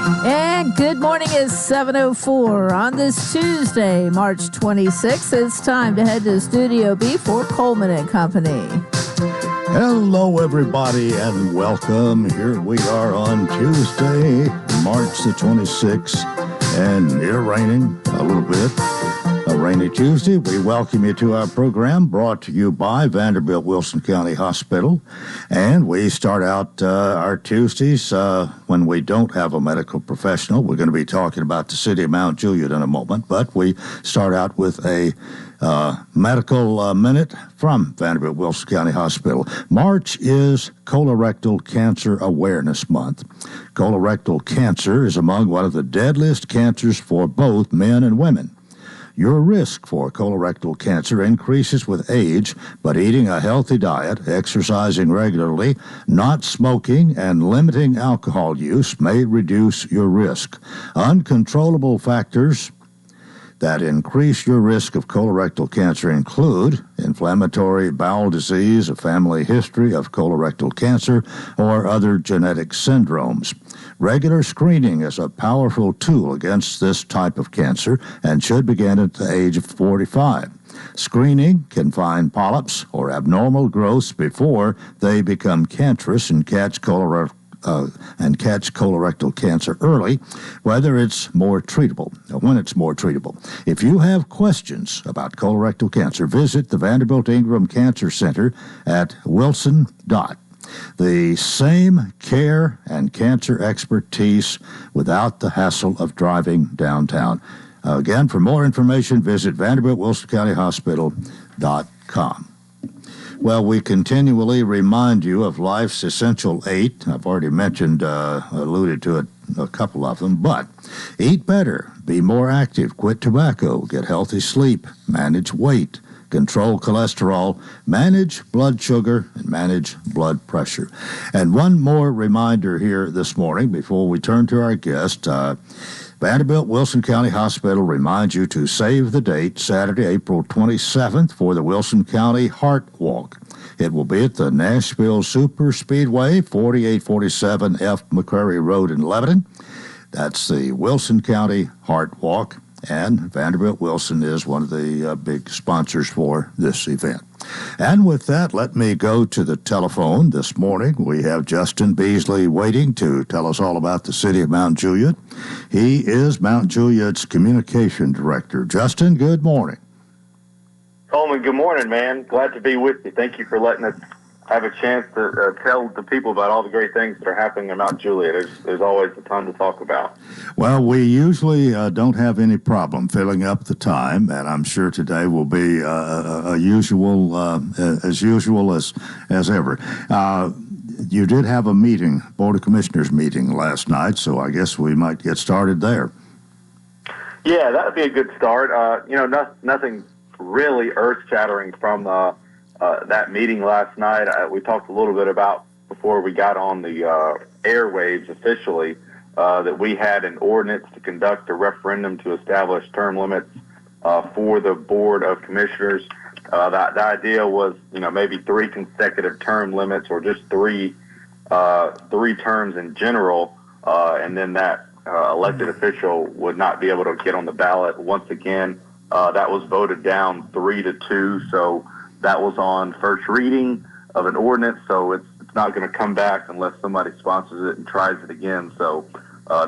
And good morning is 7:04 on this Tuesday, March 26th. It's time to head to Studio B for Coleman and Company. Hello, everybody, and welcome. Here we are on Tuesday, March the 26th, and it's raining a little bit. A rainy Tuesday. We welcome you to our program brought to you by Vanderbilt Wilson County Hospital. And we start out our Tuesdays when we don't have a medical professional. We're going to be talking about the city of Mount Juliet in a moment, but we start out with a medical minute from Vanderbilt Wilson County Hospital. March is Colorectal Cancer Awareness Month. Colorectal cancer is among one of the deadliest cancers for both men and women. Your risk for colorectal cancer increases with age, but eating a healthy diet, exercising regularly, not smoking, and limiting alcohol use may reduce your risk. Uncontrollable factors that increase your risk of colorectal cancer include inflammatory bowel disease, a family history of colorectal cancer, or other genetic syndromes. Regular screening is a powerful tool against this type of cancer and should begin at the age of 45. Screening can find polyps or abnormal growths before they become cancerous and catch colorectal cancer early, when it's more treatable. If you have questions about colorectal cancer, visit the Vanderbilt Ingram Cancer Center at Wilson. The same care and cancer expertise without the hassle of driving downtown. Again, for more information, visit VanderbiltWilsonCountyHospital.com. Well, we continually remind you of life's essential 8. I've already alluded to it, a couple of them, but eat better, be more active, quit tobacco, get healthy sleep, manage weight, control cholesterol, manage blood sugar, and manage blood pressure. And one more reminder here this morning before we turn to our guest. Vanderbilt Wilson County Hospital reminds you to save the date, Saturday, April 27th, for the Wilson County Heart Walk. It will be at the Nashville Super Speedway, 4847 F. McCrary Road in Lebanon. That's the Wilson County Heart Walk, and Vanderbilt Wilson is one of the big sponsors for this event. And with that, let me go to the telephone this morning. We have Justin Beasley waiting to tell us all about the city of Mount Juliet. He is Mount Juliet's communication director. Justin, good morning. Coleman, good morning, man. Glad to be with you. Thank you for letting us have a chance to tell the people about all the great things that are happening in Mount Juliet. There's always a ton to talk about. Well, we usually don't have any problem filling up the time, and I'm sure today will be as usual as ever. You did have a meeting, Board of Commissioners meeting last night, so I guess we might get started there. Yeah, that would be a good start. Nothing really earth-shattering from that meeting last night. We talked a little bit about, before we got on the airwaves officially, that we had an ordinance to conduct a referendum to establish term limits for the Board of Commissioners. The idea was, maybe 3 consecutive term limits, or just three terms in general, and then that elected official would not be able to get on the ballot once again. That was voted down 3-2, so that was on first reading of an ordinance, so it's not going to come back unless somebody sponsors it and tries it again. So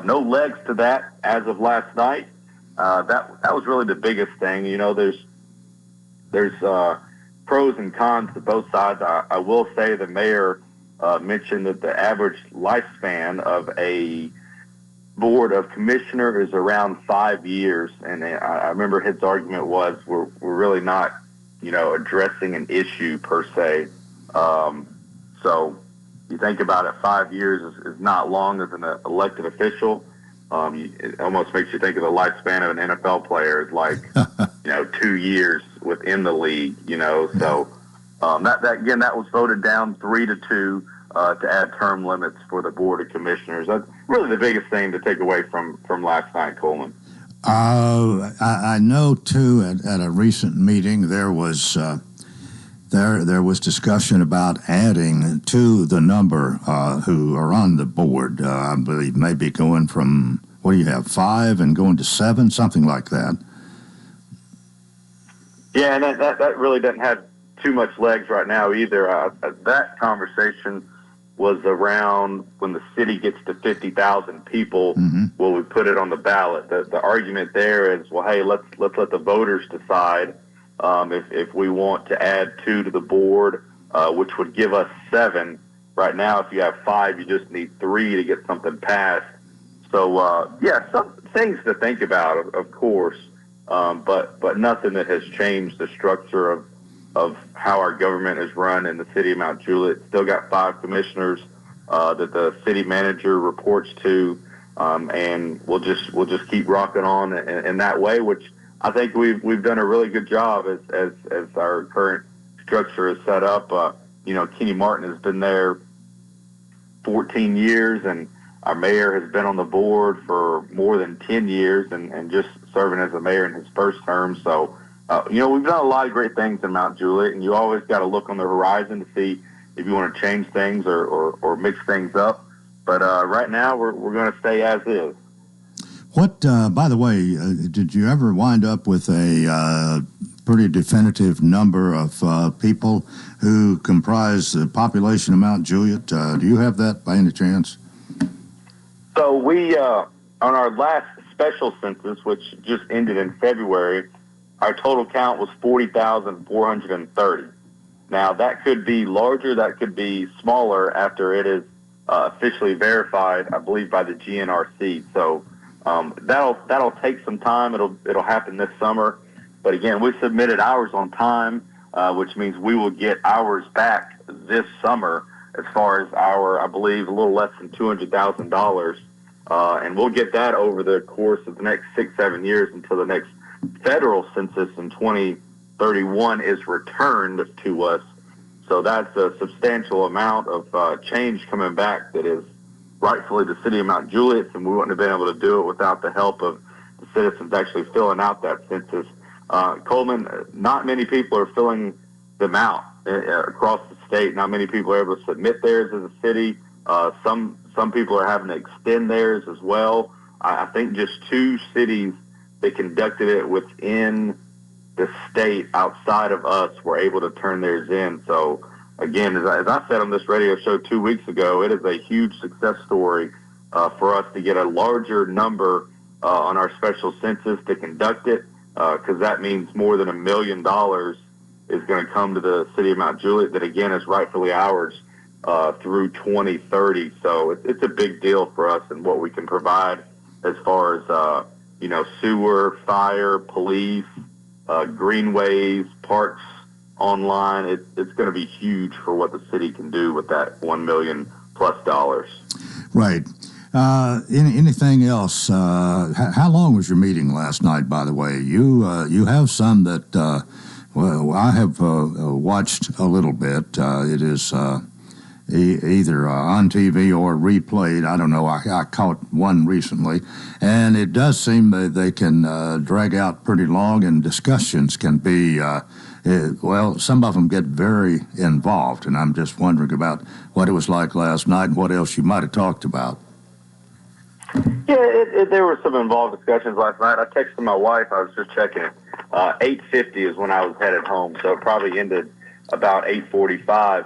no legs to that as of last night. That was really the biggest thing. There's pros and cons to both sides. I will say the mayor mentioned that the average lifespan of a Board of Commissioner is around 5 years, and I remember his argument was we're really not addressing an issue per se. So you think about it, 5 years is not long as an elected official. It almost makes you think of the lifespan of an NFL player is like, 2 years within the league, So that was voted down 3-2 to add term limits for the Board of Commissioners. That's really the biggest thing to take away from last night, Coleman. I know, too, at a recent meeting, there was there was discussion about adding to the number who are on the board. I believe maybe going from, what do you have, 5 and going to 7, something like that. Yeah, and that really doesn't have too much legs right now either. That conversation was around when the city gets to 50,000 people, will we put it on the ballot? The argument there is, well, hey, let's let the voters decide if we want to add 2 to the board, which would give us 7. Right now, if you have 5, you just need 3 to get something passed. So, yeah, some things to think about, of course, but nothing that has changed the structure of how our government is run in the city of Mount Juliet. Still got 5 commissioners that the city manager reports to, and we'll just keep rocking on in that way, which I think we've done a really good job as our current structure is set up. Kenny Martin has been there 14 years, and our mayor has been on the board for more than 10 years and just serving as a mayor in his first term. So, we've done a lot of great things in Mount Juliet, and you always got to look on the horizon to see if you want to change things or mix things up. But right now, we're going to stay as is. What, by the way, did you ever wind up with a pretty definitive number of people who comprise the population of Mount Juliet? Do you have that by any chance? So we, on our last special census, which just ended in February, our total count was 40,430. Now, that could be larger, that could be smaller after it is officially verified, I believe, by the GNRC. So that'll take some time. It'll happen this summer. But again, we submitted ours on time, which means we will get ours back this summer as far as our, I believe, a little less than $200,000. And we'll get that over the course of the next 6-7 years until the next federal census in 2031 is returned to us. So that's a substantial amount of change coming back that is rightfully the city of Mount Juliet, and we wouldn't have been able to do it without the help of the citizens actually filling out that census. Coleman, not many people are filling them out across the state. Not many people are able to submit theirs as a city. Some people are having to extend theirs as well. I think just 2 cities that conducted it within the state outside of us were able to turn theirs in. So, again, as I said on this radio show 2 weeks ago, it is a huge success story for us to get a larger number on our special census to conduct it, because that means more than $1 million is going to come to the city of Mount Juliet that, again, is rightfully ours through 2030. So it's a big deal for us and what we can provide as far as, sewer, fire, police, greenways, parks, online. It's going to be huge for what the city can do with that $1 million+ dollars. Right. Anything else? How long was your meeting last night, by the way? You have some that, I have watched a little bit. It is either on TV or replayed. I don't know. I caught one recently, and it does seem that they can drag out pretty long, and discussions can be, some of them get very involved, and I'm just wondering about what it was like last night and what else you might have talked about. Yeah, there were some involved discussions last night. I texted my wife. I was just checking it. 8:50 is when I was headed home, so it probably ended about 8:45.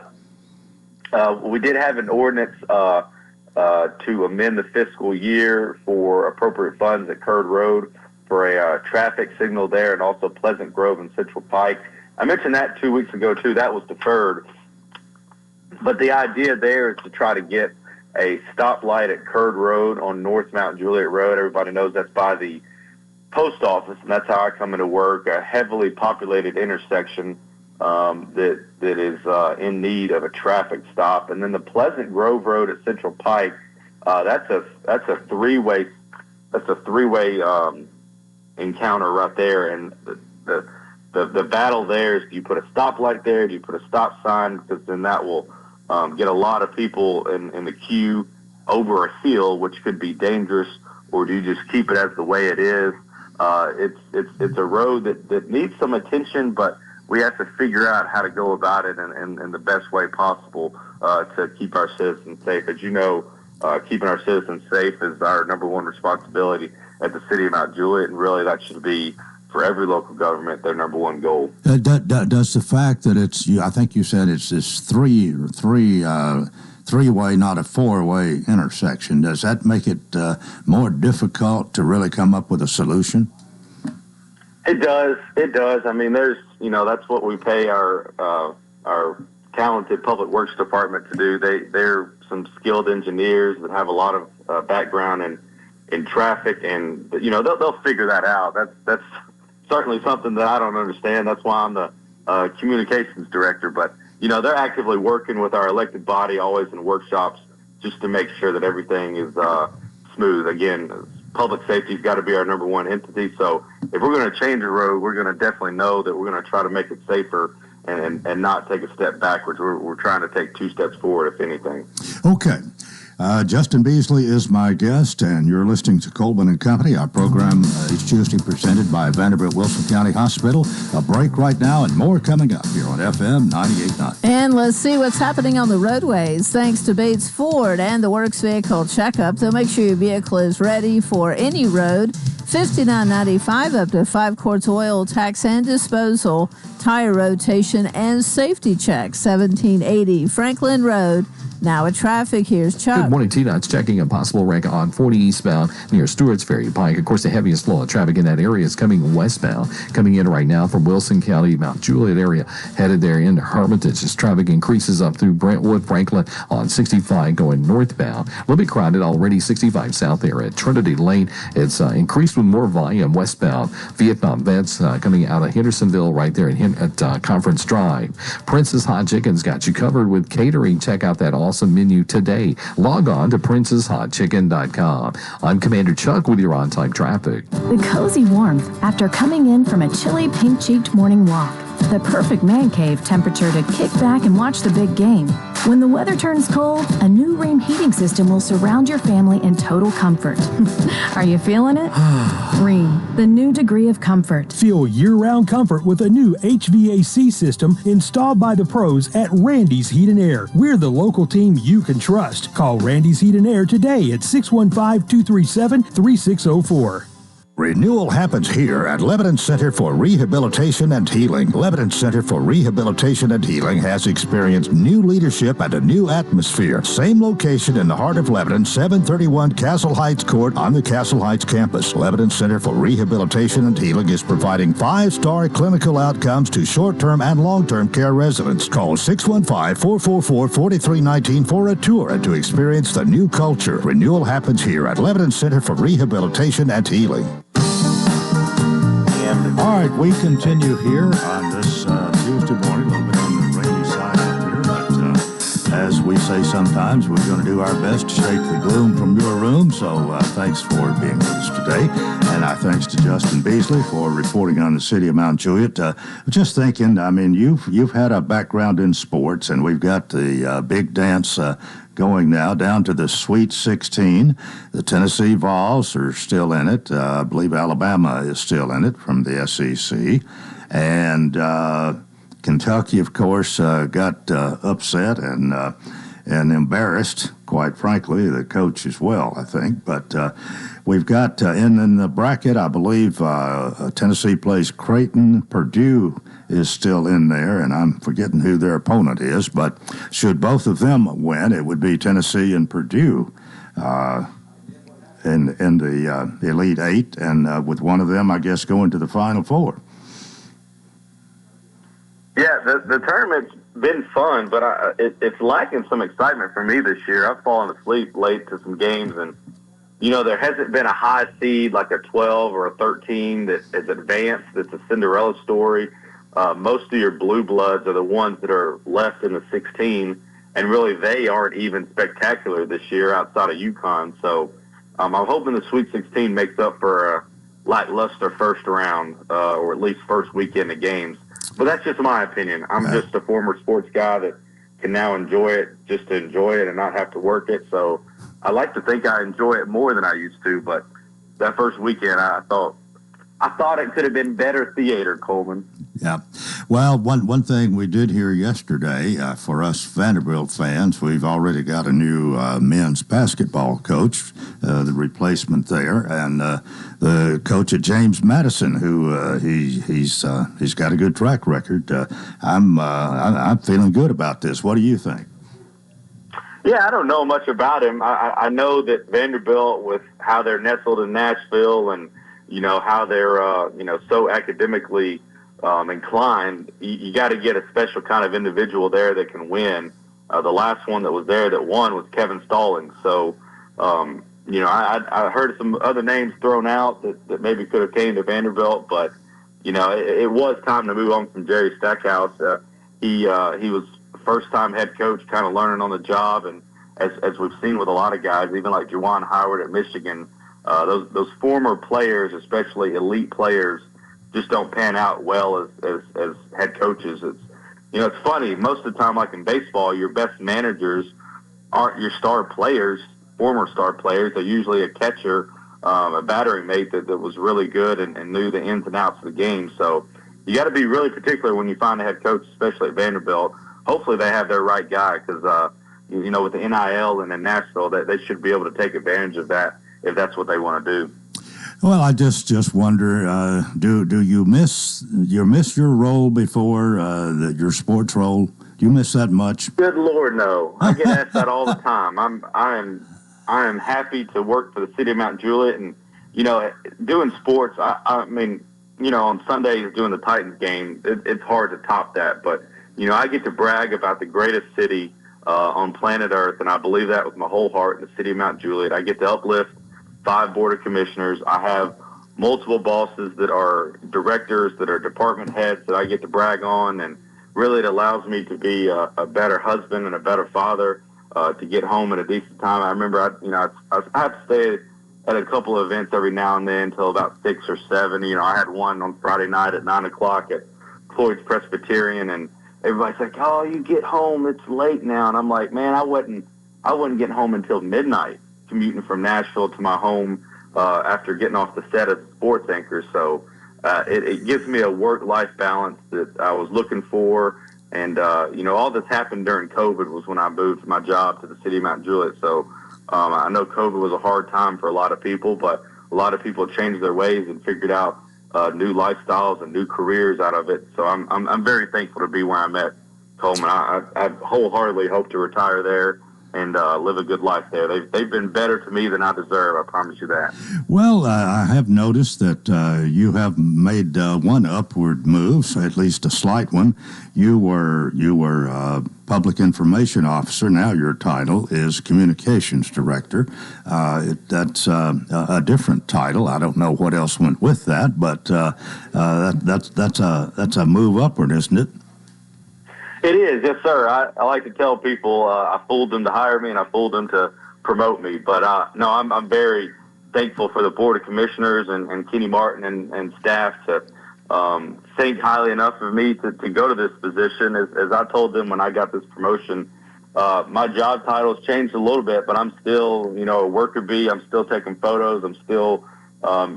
We did have an ordinance to amend the fiscal year for appropriate funds at Curd Road for a traffic signal there, and also Pleasant Grove and Central Pike. I mentioned that 2 weeks ago, too. That was deferred. But the idea there is to try to get a stoplight at Curd Road on North Mount Juliet Road. Everybody knows that's by the post office, and that's how I come into work, a heavily populated intersection that is in need of a traffic stop. And then the Pleasant Grove Road at Central Pike, that's a three-way encounter right there. And the battle there is, do you put a stoplight there? Do you put a stop sign? Because then that will get a lot of people in the queue over a hill, which could be dangerous. Or do you just keep it as the way it is? It's a road that needs some attention, but we have to figure out how to go about it in the best way possible to keep our citizens safe. As you know, keeping our citizens safe is our number one responsibility at the city of Mount Juliet, and really that should be for every local government their number one goal. Does the fact that I think you said it's this three-way, not a four-way intersection, does that make it more difficult to really come up with a solution? It does. I mean, that's what we pay our talented public works department to do. They're some skilled engineers that have a lot of background in traffic, and they'll figure that out. That's certainly something that I don't understand. That's why I'm the communications director. But they're actively working with our elected body, always in workshops, just to make sure that everything is smooth. Again, public safety's got to be our number one entity. So if we're going to change a road, we're going to definitely know that we're going to try to make it safer and not take a step backwards. We're trying to take 2 steps forward, if anything. Okay. Justin Beasley is my guest, and you're listening to Coleman and Company. Our program is Tuesday presented by Vanderbilt Wilson County Hospital. A break right now and more coming up here on FM 98.9. And let's see what's happening on the roadways. Thanks to Bates Ford and the Works Vehicle Checkup, they'll make sure your vehicle is ready for any road. $59.95 up to 5 quarts oil, tax and disposal, tire rotation, and safety check. $17.80 Franklin Road. Now at traffic, here's Chuck. Good morning, Tina. It's checking a possible wreck on 40 eastbound near Stewart's Ferry Pike. Of course, the heaviest flow of traffic in that area is coming westbound. Coming in right now from Wilson County, Mount Juliet area, headed there into Hermitage. As traffic increases up through Brentwood, Franklin on 65 going northbound. A little bit crowded already, 65 south there at Trinity Lane. It's increased with more volume westbound. Vietnam vets coming out of Hendersonville right there at Conference Drive. Prince's Hot Chicken's got you covered with catering. Check out that awesome menu today. Log on to princeshotchicken.com. I'm Commander Chuck with your on-time traffic. The cozy warmth after coming in from a chilly pink-cheeked morning walk. The perfect man cave temperature to kick back and watch the big game. When the weather turns cold, a new Rheem heating system will surround your family in total comfort. Are you feeling it? Rheem, the new degree of comfort. Feel year-round comfort with a new HVAC system installed by the pros at Randy's Heat and Air. We're the local team you can trust. Call Randy's Heat and Air today at 615-237-3604. Renewal happens here at Lebanon Center for Rehabilitation and Healing. Lebanon Center for Rehabilitation and Healing has experienced new leadership and a new atmosphere. Same location in the heart of Lebanon, 731 Castle Heights Court on the Castle Heights campus. Lebanon Center for Rehabilitation and Healing is providing 5-star clinical outcomes to short-term and long-term care residents. Call 615-444-4319 for a tour and to experience the new culture. Renewal happens here at Lebanon Center for Rehabilitation and Healing. All right, we continue here on this Tuesday morning, a little bit on the rainy side out here, but as we say sometimes, we're going to do our best to shake the gloom from your room, so thanks for being with us today, and our thanks to Justin Beasley for reporting on the city of Mount Juliet. Just thinking, I mean, you've had a background in sports, and we've got the big dance going now down to the Sweet 16. The Tennessee Vols are still in it. I believe Alabama is still in it from the SEC. And Kentucky, of course, got upset and embarrassed, quite frankly, the coach as well, I think. But we've got in the bracket, I believe, Tennessee plays Creighton. Purdue is still in there, and I'm forgetting who their opponent is. But should both of them win, it would be Tennessee and Purdue in the Elite Eight, and with one of them, I guess, going to the Final Four. Yeah, the tournament's been fun, but it's lacking some excitement for me this year. I've fallen asleep late to some games, and there hasn't been a high seed like a 12 or a 13 that is advanced. That's a Cinderella story. Most of your blue bloods are the ones that are left in the 16, and really they aren't even spectacular this year outside of UConn. So I'm hoping the Sweet 16 makes up for a lackluster first round or at least first weekend of games. But that's just my opinion. I'm just a former sports guy that can now enjoy it just to enjoy it and not have to work it. So I like to think I enjoy it more than I used to. But that first weekend, I thought it could have been better theater, Coleman. Yeah. Well, one thing we did hear yesterday, for us Vanderbilt fans, we've already got a new men's basketball coach, the replacement there, and the coach at James Madison, who he's got a good track record. I'm feeling good about this. What do you think? Yeah, I don't know much about him. I know that Vanderbilt, with how they're nestled in Nashville and, how they're, so academically inclined, you got to get a special kind of individual there that can win. The last one that was there that won was Kevin Stallings. So, I heard some other names thrown out that maybe could have came to Vanderbilt, but, it was time to move on from Jerry Stackhouse. He was first-time head coach, kind of learning on the job, and as we've seen with a lot of guys, even like Juwan Howard at Michigan, those former players, especially elite players, just don't pan out well as head coaches. It's funny. Most of the time, like in baseball, your best managers aren't your star players, former star players. They're usually a catcher, a battering mate that was really good and knew the ins and outs of the game. So you got to be really particular when you find a head coach, especially at Vanderbilt. Hopefully they have their right guy because, with the NIL and in Nashville, they should be able to take advantage of that if that's what they want to do. Well, I just wonder, do you miss your role before, your sports role? Do you miss that much? Good Lord, no. I get asked that all the time. I am happy to work for the city of Mount Juliet, and doing sports. I mean, on Sundays doing the Titans game, it's hard to top that, but. I get to brag about the greatest city on planet Earth, and I believe that with my whole heart in the city of Mount Juliet. I get to uplift 5 board of commissioners. I have multiple bosses that are directors, that are department heads that I get to brag on, and really it allows me to be a better husband and a better father, to get home at a decent time. I remember, I have to stay at a couple of events every now and then until about 6 or 7. I had one on Friday night at 9 o'clock at Floyd's Presbyterian, and everybody's like, "Oh, you get home, it's late now." And I'm like, "Man, I wasn't getting home until midnight, commuting from Nashville to my home after getting off the set as a sports anchor." So it gives me a work-life balance that I was looking for. And, all this happened during COVID was when I moved my job to the city of Mount Juliet. So I know COVID was a hard time for a lot of people, but a lot of people changed their ways and figured out new lifestyles and new careers out of it. So I'm very thankful to be where I'm at, Coleman. I wholeheartedly hope to retire there and live a good life there. They've been better to me than I deserve. I promise you that. Well, I have noticed that you have made one upward move, at least a slight one. You were public information officer. Now your title is communications director. That's a different title. I don't know what else went with that, but that's a move upward, isn't it? It is, yes, sir. I like to tell people I fooled them to hire me and I fooled them to promote me. But no, I'm very thankful for the Board of Commissioners and Kenny Martin and staff to think highly enough of me to go to this position. As I told them when I got this promotion, my job title's changed a little bit, but I'm still, a worker bee. I'm still taking photos. I'm still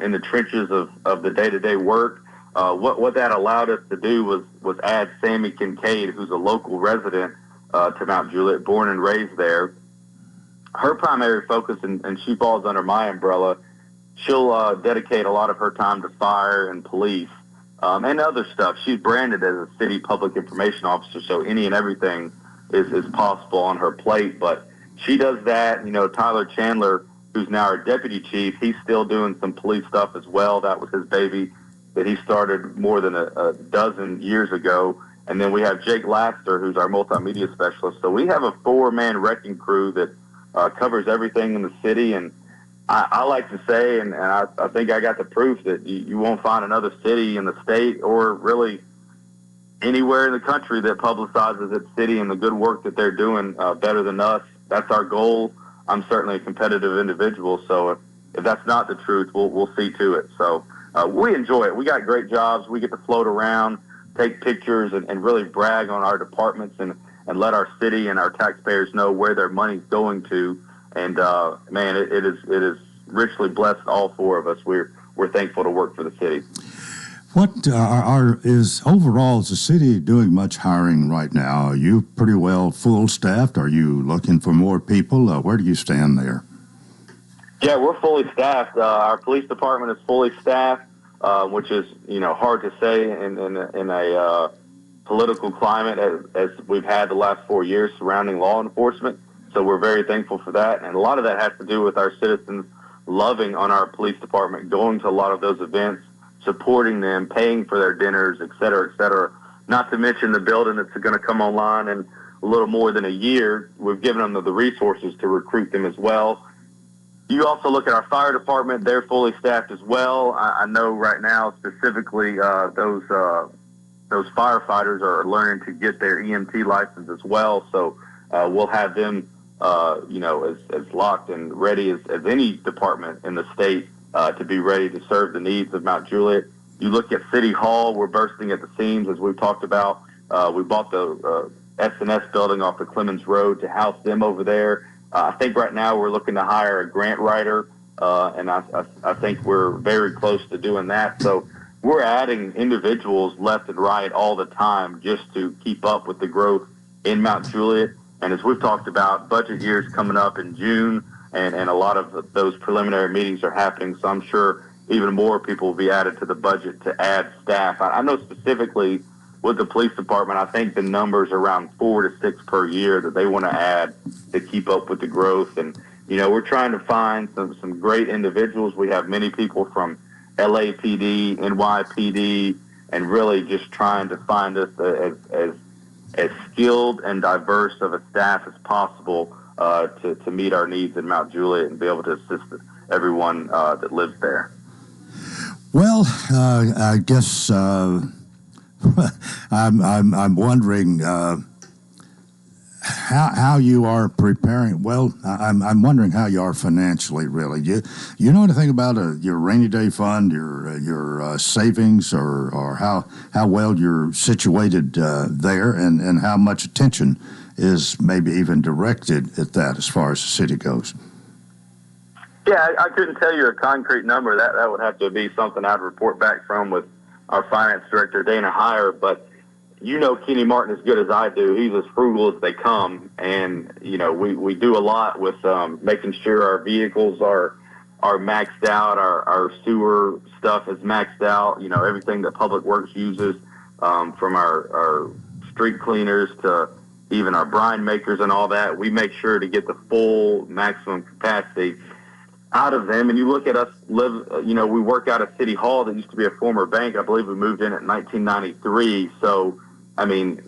in the trenches of the day-to-day work. What that allowed us to do was add Sammy Kincaid, who's a local resident to Mount Juliet, born and raised there. Her primary focus, and she falls under my umbrella, she'll dedicate a lot of her time to fire and police and other stuff. She's branded as a city public information officer, so any and everything is possible on her plate. But she does that. Tyler Chandler, who's now our deputy chief, he's still doing some police stuff as well. That was his baby that he started more than a dozen years ago. And then we have Jake Laster, who's our multimedia specialist. So we have a 4-man wrecking crew that covers everything in the city. And I like to say, and I think I got the proof, that you won't find another city in the state or really anywhere in the country that publicizes its city and the good work that they're doing better than us. That's our goal. I'm certainly a competitive individual, so if that's not the truth, we'll see to it. So we enjoy it. We got great jobs. We get to float around, take pictures, and really brag on our departments and let our city and our taxpayers know where their money's going to. And man, it is richly blessed all 4 of us. We're thankful to work for the city. What is overall, is the city doing much hiring right now? Are you pretty well full staffed? Are you looking for more people? Where do you stand there? Yeah, we're fully staffed. Our police department is fully staffed, which is hard to say in a political climate as we've had the last 4 years surrounding law enforcement. So we're very thankful for that, and a lot of that has to do with our citizens loving on our police department, going to a lot of those events, supporting them, paying for their dinners, et cetera, et cetera. Not to mention the building that's going to come online in a little more than a year. We've given them the resources to recruit them as well. You also look at our fire department; they're fully staffed as well. I know right now specifically those firefighters are learning to get their EMT license as well. So we'll have them, as locked and ready as any department in the state to be ready to serve the needs of Mount Juliet. You look at City Hall; we're bursting at the seams, as we've talked about. We bought the S&S building off the Clemens Road to house them over there. I think right now we're looking to hire a grant writer, and I think we're very close to doing that. So we're adding individuals left and right all the time just to keep up with the growth in Mount Juliet. And as we've talked about, budget year's coming up in June, and a lot of those preliminary meetings are happening. So I'm sure even more people will be added to the budget to add staff. I know specifically with the police department, I think the number's around 4 to 6 per year that they want to add to keep up with the growth. And, we're trying to find some great individuals. We have many people from LAPD, NYPD, and really just trying to find us as skilled and diverse of a staff as possible to meet our needs in Mount Juliet and be able to assist everyone that lives there. Well, I guess I'm wondering how you are preparing. Well, I'm wondering how you are financially. Really, you know anything about your rainy day fund, your savings, or how well you're situated there, and how much attention is maybe even directed at that as far as the city goes? Yeah, I couldn't tell you a concrete number. That would have to be something I'd report back from with our finance director, Dana Heyer. But Kenny Martin as good as I do. He's as frugal as they come. And, we do a lot with making sure our vehicles are maxed out, our sewer stuff is maxed out, everything that Public Works uses, from our street cleaners to even our brine makers and all that. We make sure to get the full maximum capacity out of them. And you look at us we work out of City Hall that used to be a former bank. I believe we moved in 1993. So,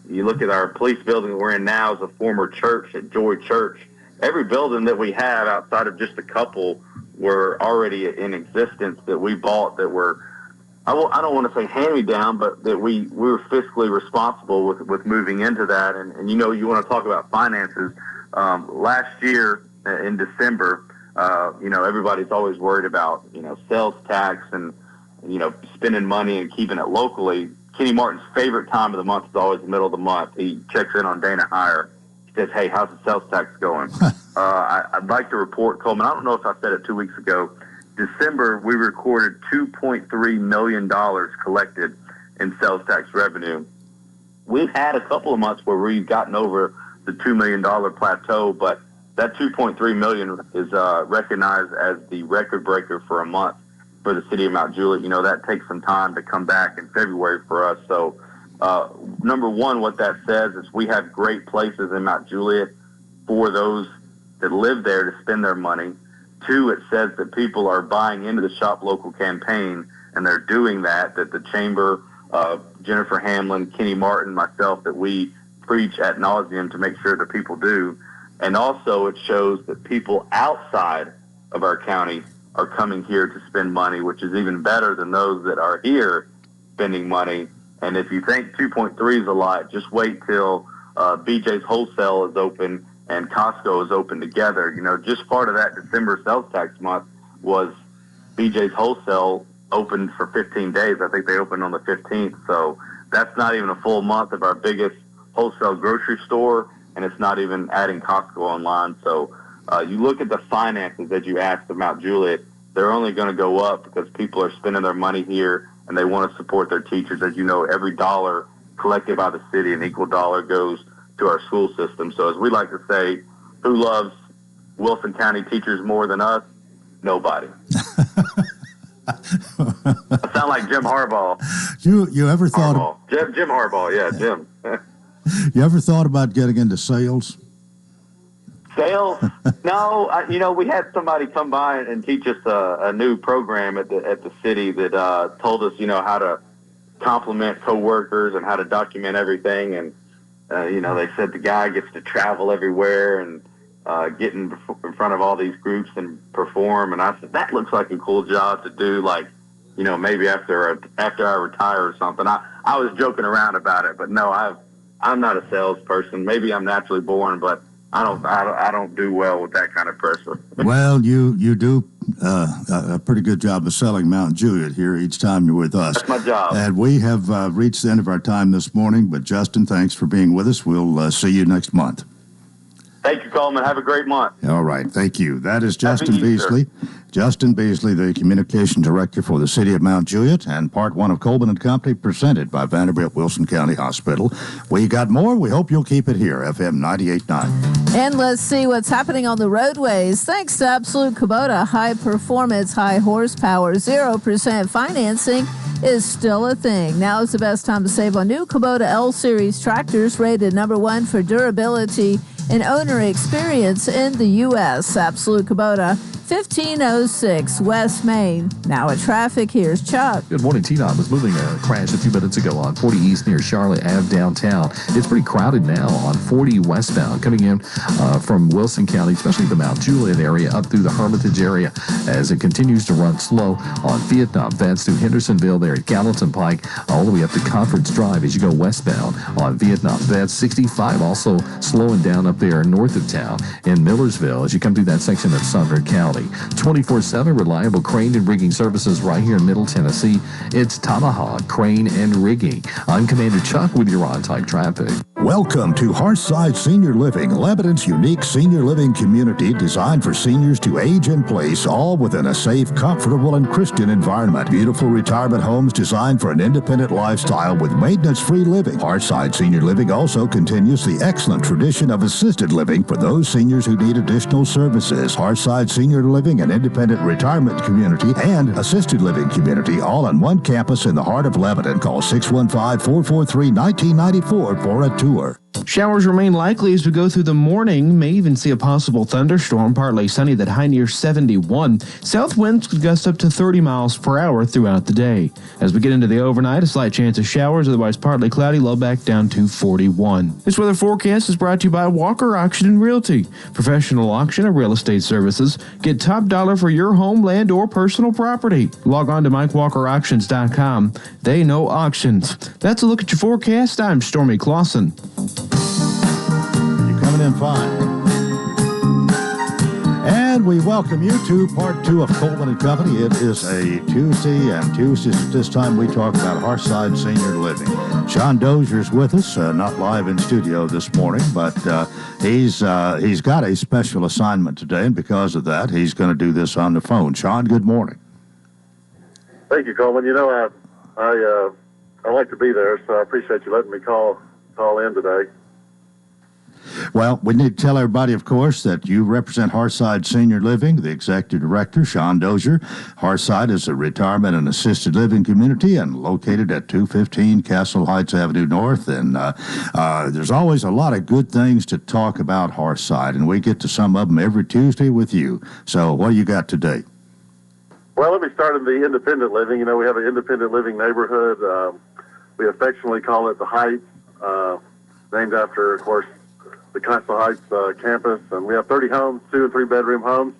you look at our police building we're in now is a former church at Joy Church. Every building that we have outside of just a couple were already in existence that we bought that were, I don't want to say hand-me-down, but that we were fiscally responsible with moving into that. And you want to talk about finances. Last year in December, everybody's always worried about, sales tax and, spending money and keeping it locally. Kenny Martin's favorite time of the month is always the middle of the month. He checks in on Dana Heyer. He says, "Hey, how's the sales tax going?" I'd like to report, Coleman, I don't know if I said it 2 weeks ago, December, we recorded $2.3 million collected in sales tax revenue. We've had a couple of months where we've gotten over the $2 million plateau, but that $2.3 million is recognized as the record breaker for a month for the city of Mount Juliet. That takes some time to come back in February for us. So, number one, what that says is we have great places in Mount Juliet for those that live there to spend their money. Two, it says that people are buying into the Shop Local campaign, and they're doing that the Chamber, Jennifer Hamlin, Kenny Martin, myself, that we preach ad nauseum to make sure that people do. And also it shows that people outside of our county are coming here to spend money, which is even better than those that are here spending money. And if you think 2.3 is a lot, just wait till BJ's Wholesale is open and Costco is open together. Just part of that December sales tax month was BJ's Wholesale opened for 15 days. I think they opened on the 15th. So that's not even a full month of our biggest wholesale grocery store, and it's not even adding Costco online. So you look at the finances that you asked of Mount Juliet, they're only going to go up because people are spending their money here and they want to support their teachers. As you know, every dollar collected by the city, an equal dollar goes to our school system. So as we like to say, who loves Wilson County teachers more than us? Nobody. I sound like Jim Harbaugh. You ever thought Jim Harbaugh? Yeah, Jim. You ever thought about getting into sales? Sales? No. We had somebody come by and teach us a new program at the city that told us, how to compliment coworkers and how to document everything. And they said the guy gets to travel everywhere and get in front of all these groups and perform. And I said, that looks like a cool job to do, like, maybe after I retire or something. I was joking around about it, but no, I'm not a salesperson. Maybe I'm naturally born, but I don't do well with that kind of pressure. Well, you do a pretty good job of selling Mount Juliet here each time you're with us. That's my job. And we have reached the end of our time this morning, but Justin, thanks for being with us. We'll see you next month. Thank you, Coleman. Have a great month. All right. Thank you. That is Justin Happy Easter. Beasley. Justin Beasley, the Communication Director for the City of Mount Juliet, and Part 1 of Coleman and Company, presented by Vanderbilt Wilson County Hospital. We got more. We hope you'll keep it here, FM 98.9. And let's see what's happening on the roadways. Thanks to Absolute Kubota, high performance, high horsepower, 0% financing is still a thing. Now is the best time to save on new Kubota L-Series tractors, rated #1 for durability and owner experience in the U.S. Absolute Kubota, 1506 West Main. Now at traffic, here's Chuck. Good morning. T-Dot was moving a crash a few minutes ago on 40 East near Charlotte Ave downtown. It's pretty crowded now on 40 westbound coming in from Wilson County, especially the Mount Juliet area up through the Hermitage area as it continues to run slow on Vietnam Vets to Hendersonville there at Gallatin Pike all the way up to Conference Drive as you go westbound on Vietnam Vets. 65 also slowing down up there north of town in Millersville as you come through that section of Sumner County. 24/7 reliable crane and rigging services right here in Middle Tennessee. It's Tomahawk Crane and Rigging. I'm Commander Chuck with your on-time traffic. Welcome to Hearthside Senior Living, Lebanon's unique senior living community designed for seniors to age in place, all within a safe, comfortable, and Christian environment. Beautiful retirement homes designed for an independent lifestyle with maintenance-free living. Hearthside Senior Living also continues the excellent tradition of assisted living for those seniors who need additional services. Hearthside Senior Living, an independent retirement community and assisted living community, all on one campus in the heart of Lebanon. Call 615-443-1994 for a tour. Showers remain likely as we go through the morning. May even see a possible thunderstorm. Partly sunny, that high near 71. South winds could gust up to 30 miles per hour throughout the day. As we get into the overnight, a slight chance of showers, otherwise partly cloudy, low back down to 41. This weather forecast is brought to you by Walker Auction and Realty. Professional auction and real estate services. Get top dollar for your home, land, or personal property. Log on to MikeWalkerAuctions.com. They know auctions. That's a look at your forecast. I'm Stormy Clausen. You're coming in fine. And we welcome you to Part 2 of Coleman and Company. It is a Tuesday, and Tuesdays at this time we talk about Hearthside Senior Living. Sean Dozier's with us, not live in studio this morning, but he's got a special assignment today, and because of that, he's going to do this on the phone. Sean, good morning. Thank you, Coleman. I like to be there, so I appreciate you letting me call in today. Well, we need to tell everybody, of course, that you represent Hearthside Senior Living, the executive director, Sean Dozier. Hearthside is a retirement and assisted living community and located at 215 Castle Heights Avenue North. And there's always a lot of good things to talk about Hearthside, and we get to some of them every Tuesday with you. So what do you got today? Well, let me start in the independent living. We have an independent living neighborhood. We affectionately call it the Heights, named after, of course, the Castle Heights campus. And we have 30 homes, 2- and 3-bedroom homes.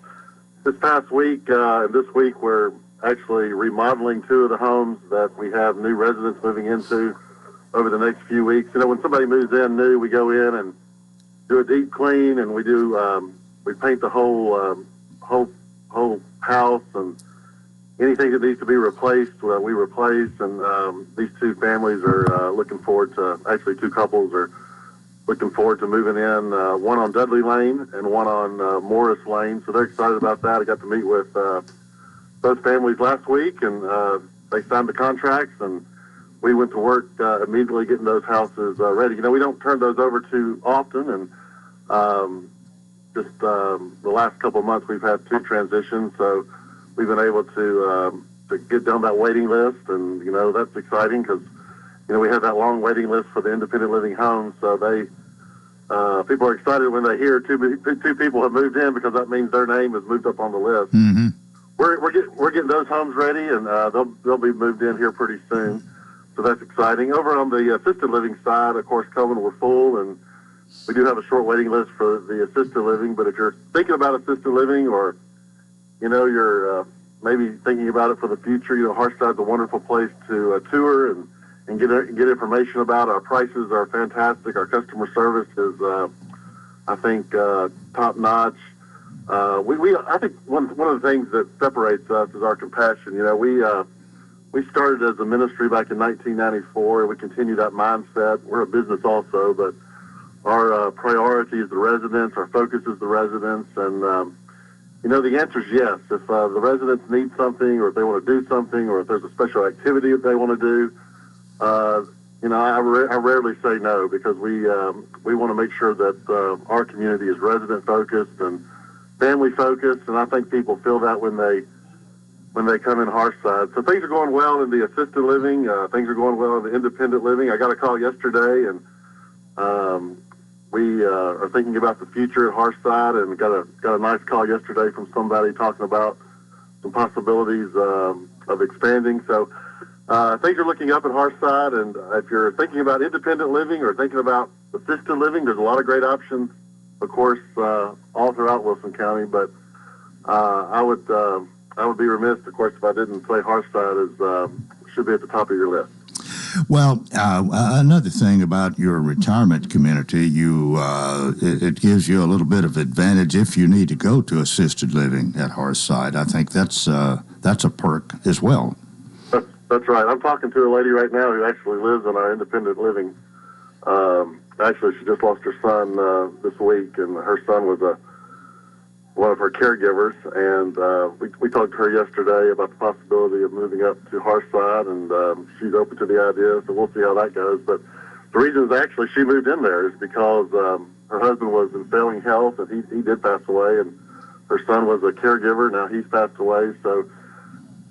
This past week and this week, we're actually remodeling 2 of the homes that we have new residents moving into over the next few weeks. When somebody moves in new, we go in and do a deep clean, and we paint the whole house, and anything that needs to be replaced, we replace. And these 2 families are looking forward to, actually 2 couples are looking forward to moving in, one on Dudley Lane and one on Morris Lane. So they're excited about that. I got to meet with both families last week, and they signed the contracts, and we went to work immediately getting those houses ready. We don't turn those over too often, and the last couple of months we've had 2 transitions, so we've been able to get down that waiting list, and that's exciting because we have that long waiting list for the independent living homes. So people are excited when they hear two people have moved in, because that means their name is moved up on the list. Mm-hmm. We're getting those homes ready, and they'll be moved in here pretty soon. So that's exciting. Over on the assisted living side, of course, Coleman, we're full, and we do have a short waiting list for the assisted living. But if you're thinking about assisted living, or you're maybe thinking about it for the future, Hearthside's a wonderful place to tour and get information about. Our prices are fantastic. Our customer service is, I think, top notch. I think one of the things that separates us is our compassion. We started as a ministry back in 1994, and we continue that mindset. We're a business also, but our priority is the residents. Our focus is the residents, and the answer is yes. If the residents need something, or if they want to do something, or if there's a special activity that they want to do, I rarely say no, because we want to make sure that our community is resident focused and family focused, and I think people feel that when they come in Hearthside. So things are going well in the assisted living. Things are going well in the independent living. I got a call yesterday, and we are thinking about the future at Hearthside, and got a nice call yesterday from somebody talking about some possibilities of expanding. So things are looking up at Hearthside, and if you're thinking about independent living or thinking about assisted living, there's a lot of great options, of course, all throughout Wilson County. But I would be remiss, of course, if I didn't say Hearthside should be at the top of your list. Well, another thing about your retirement community, it gives you a little bit of advantage if you need to go to assisted living at Hearthside. I think that's a perk as well. That's right. I'm talking to a lady right now who actually lives in our independent living. Actually, she just lost her son this week, and her son was one of her caregivers, and we talked to her yesterday about the possibility of moving up to Hearthside, and she's open to the idea, so we'll see how that goes. But the reason actually she moved in there is because her husband was in failing health, and he did pass away, and her son was a caregiver. Now he's passed away. So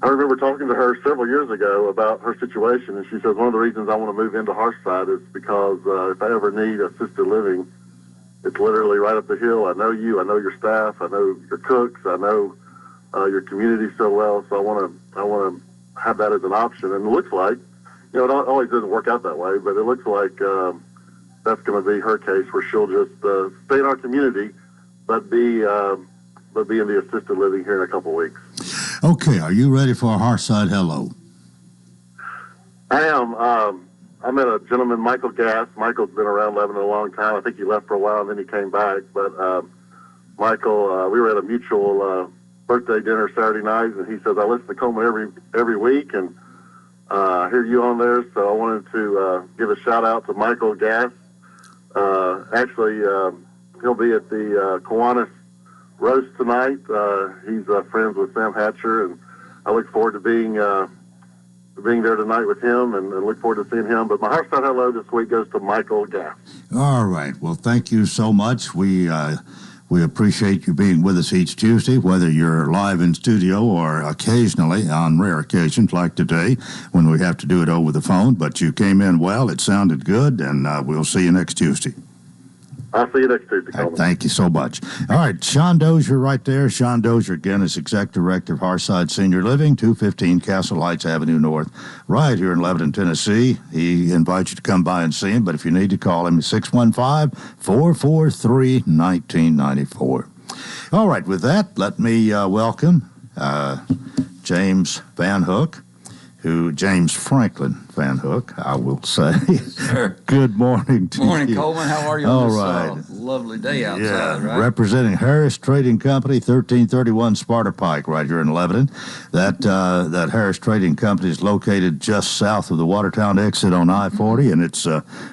I remember talking to her several years ago about her situation, and she says, one of the reasons I want to move into Hearthside is because if I ever need assisted living, it's literally right up the hill. I know you. I know your staff. I know your cooks. I know your community so well. So I want to have that as an option. And it looks like, it always doesn't work out that way, but it looks like that's going to be her case, where she'll just stay in our community, but be in the assisted living here in a couple of weeks. Okay, are you ready for a Hearthside hello? I am. I met a gentleman, Michael Gass. Michael's been around Lebanon a long time. I think he left for a while and then he came back. But Michael, we were at a mutual birthday dinner Saturday night, and he says, I listen to Coleman every week, and I hear you on there, so I wanted to give a shout out to Michael Gass. Actually, he'll be at the Kiwanis roast tonight. He's friends with Sam Hatcher, and I look forward to being there tonight with him, and look forward to seeing him. But my Hearthside hello this week goes to Michael Gass. All right. Well, thank you so much. We appreciate you being with us each Tuesday, whether you're live in studio or occasionally, on rare occasions like today, when we have to do it over the phone. But you came in well. It sounded good, and we'll see you next Tuesday. I'll see you next Tuesday, Coleman. Thank you so much. All right, Sean Dozier right there. Sean Dozier, again, is Executive Director of Hearthside Senior Living, 215 Castle Heights Avenue North, right here in Lebanon, Tennessee. He invites you to come by and see him, but if you need to call him, 615-443-1994. All right, with that, let me welcome James Van Hook, James Franklin Van Hook, I will say. Sure. Good morning to you. Morning, Coleman. How are you on this lovely day outside, right? Representing Harris Trading Company, 1331 Sparta Pike, right here in Lebanon. That Harris Trading Company is located just south of the Watertown exit on I-40, and it's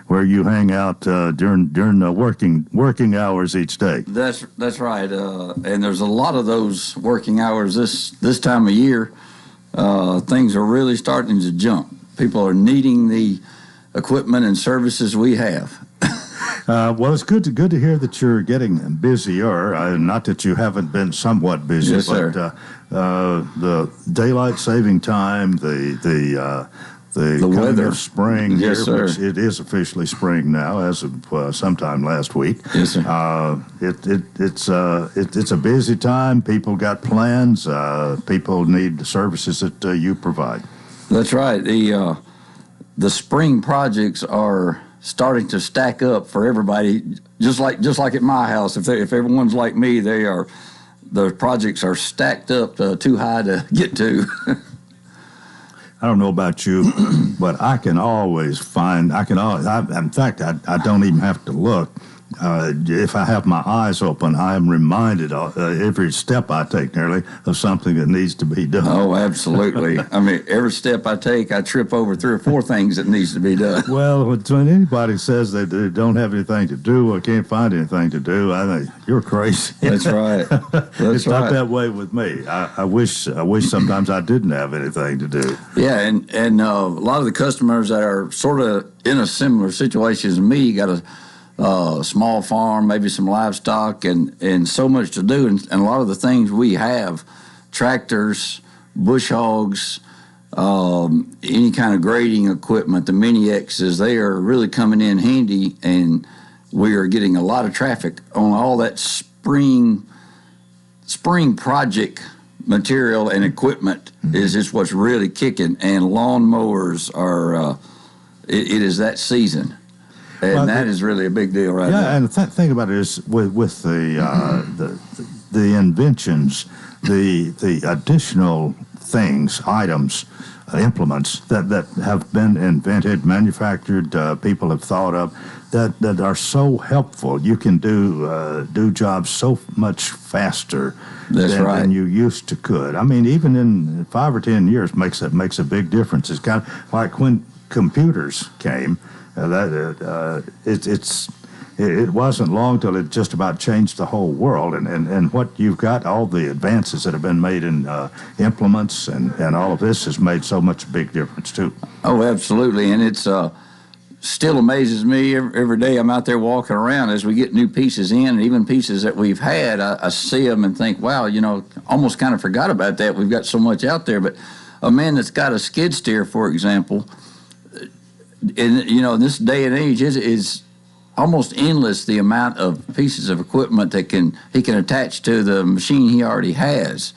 where you hang out during the working hours each day. That's right. And there's a lot of those working hours this time of year. things are really starting to jump. People are needing the equipment and services we have. Well, it's good to hear that you're getting busier. Not that you haven't been somewhat busy, Yes, but the daylight saving time, the coming weather of spring Yes, here, sir. which it is officially spring now, as of sometime last week. Yes, sir. It's a busy time. People got plans. People need the services that you provide. That's right. The spring projects are starting to stack up for everybody, just like at my house. If everyone's like me, the projects are stacked up too high to get to. I don't know about you, but I can always find. In fact, I don't even have to look. If I have my eyes open, I am reminded every step I take nearly of something that needs to be done. Oh, absolutely. I mean, every step I take, I trip over 3 or 4 things that needs to be done. Well, when anybody says they don't have anything to do or can't find anything to do, I think you're crazy. That's right. It's not that way with me. I wish sometimes I didn't have anything to do. Yeah, and a lot of the customers that are sort of in a similar situation as me got a small farm, maybe some livestock, and so much to do. And a lot of the things we have, tractors, bush hogs, any kind of grading equipment, the mini X's, they are really coming in handy, and we are getting a lot of traffic on all that spring project material and equipment. Is just what's really kicking, and lawnmowers are, it is that season. And that is really a big deal right now. Yeah, and the thing about it is with the inventions, the additional things, items, implements that have been invented, manufactured, people have thought of, that are so helpful. You can do jobs so much faster than you used to could. I mean, even in 5 or 10 years makes a big difference. It's kind of like when computers came. It wasn't long till it just about changed the whole world, and what you've got, all the advances that have been made in implements and all of this has made so much big difference too. Oh, absolutely, and it's still amazes me every day. I'm out there walking around as we get new pieces in, and even pieces that we've had. I see them and think, wow, almost kind of forgot about that. We've got so much out there, but a man that's got a skid steer, for example. In this day and age, is almost endless the amount of pieces of equipment that he can attach to the machine he already has.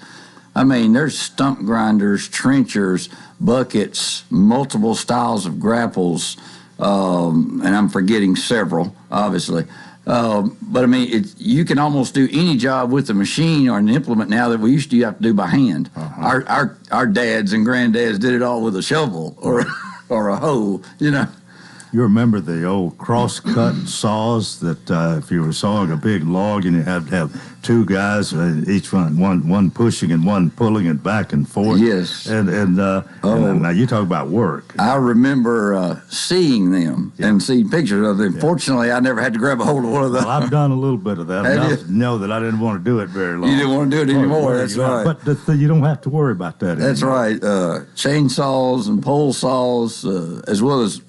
I mean, there's stump grinders, trenchers, buckets, multiple styles of grapples, and I'm forgetting several, obviously. But I mean, you can almost do any job with a machine or an implement now that we used to have to do by hand. Uh-huh. Our dads and granddads did it all with a shovel or a hoe, You remember the old cross-cut saws that if you were sawing a big log and you had to have 2 guys, each one pushing and one pulling it back and forth. Yes. And now you talk about work. I remember seeing them and seeing pictures of them. Yeah. Fortunately, I never had to grab a hold of one of them. Well, I've done a little bit of that. I know that I didn't want to do it very long. You didn't want to do it anymore. That's right. But you don't have to worry about that anymore. That's right. Chainsaws and pole saws, as well as,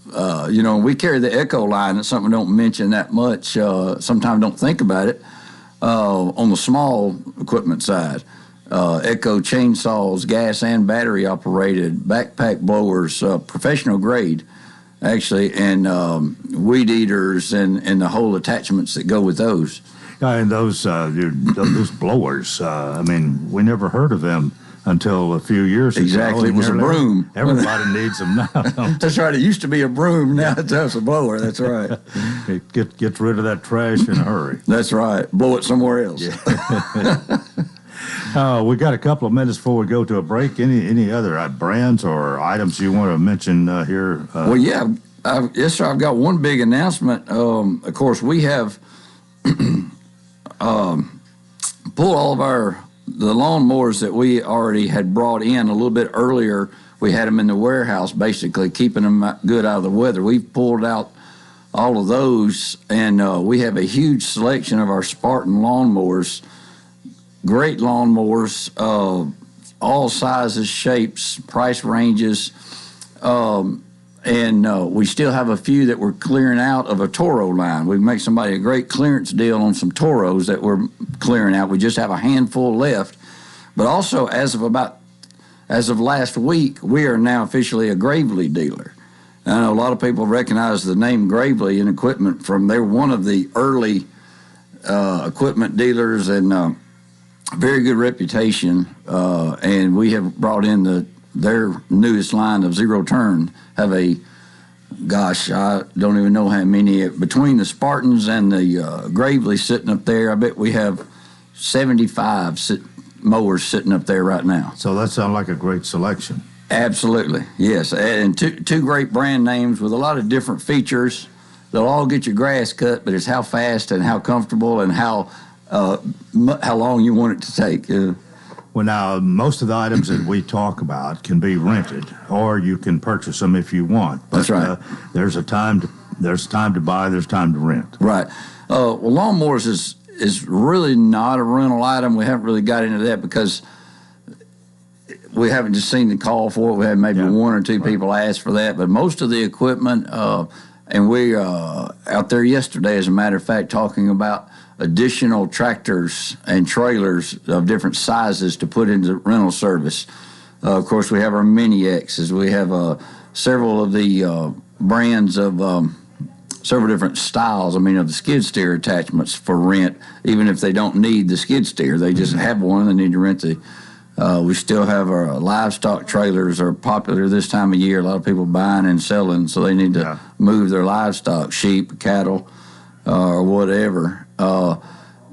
we carry the Echo line. That's something we don't mention that much. Sometimes don't think about it. On the small equipment side, Echo chainsaws, gas and battery operated, backpack blowers, professional grade, actually, and weed eaters and the whole attachments that go with those. And those blowers, I mean, we never heard of them until a few years ago. Exactly, it was a broom. Everybody needs them now. That's right. It used to be a broom. Now it's a blower. That's right. Get rid of that trash in a hurry. That's right. Blow it somewhere else. Yeah. We got a couple of minutes before we go to a break. Any other brands or items you want to mention here? Well, yeah. Yes, sir. I've got one big announcement. Of course, we have pulled all of the lawnmowers that we already had brought in a little bit earlier. We had them in the warehouse, basically keeping them good out of the weather. We've pulled out all of those, and we have a huge selection of our Spartan lawnmowers. Great lawnmowers, all sizes, shapes, price ranges. And we still have a few that we're clearing out of a Toro line. We make somebody a great clearance deal on some Toros that we're clearing out. We just have a handful left. But also, as of last week, we are now officially a Gravely dealer. I know a lot of people recognize the name Gravely in equipment from they're one of the early equipment dealers and very good reputation. And we have brought in their newest line of zero turn. Have I don't even know how many between the Spartans and the Gravely sitting up there. I bet we have 75 mowers sitting up there right now. So that sounds like a great selection. Absolutely, yes. And two great brand names with a lot of different features. They'll all get your grass cut, but it's how fast and how comfortable and how long you want it to take. Well, now, most of the items that we talk about can be rented, or you can purchase them if you want. But, that's right. There's time to buy, there's time to rent. Right. Well, lawnmowers is really not a rental item. We haven't really got into that because we haven't just seen the call for it. We had maybe one or two people ask for that. But most of the equipment, and we out there yesterday, as a matter of fact, talking about additional tractors and trailers of different sizes to put into rental service. Of course, we have our Mini X's. We have several of the brands of several different styles, of the skid steer attachments for rent, even if they don't need the skid steer. They just have one. They need to rent we still have our livestock trailers are popular this time of year. A lot of people buying and selling, so they need to move their livestock, sheep, cattle, or whatever.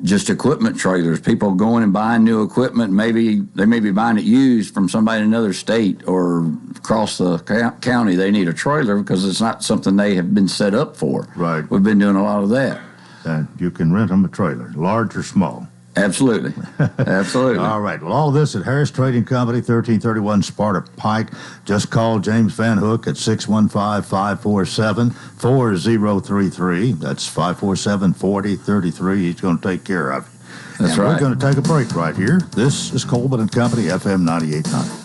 Just equipment trailers. People going and buying new equipment. Maybe they may be buying it used from somebody in another state or across the county. They need a trailer because it's not something they have been set up for. Right. We've been doing a lot of that. And you can rent them a trailer, large or small. Absolutely. Absolutely. All right. Well, all this at Harris Trading Company, 1331 Sparta Pike. Just call James Van Hook at 615-547-4033. That's 547-4033. He's going to take care of you. That's right. We're going to take a break right here. This is Coleman and Company, FM 98.9.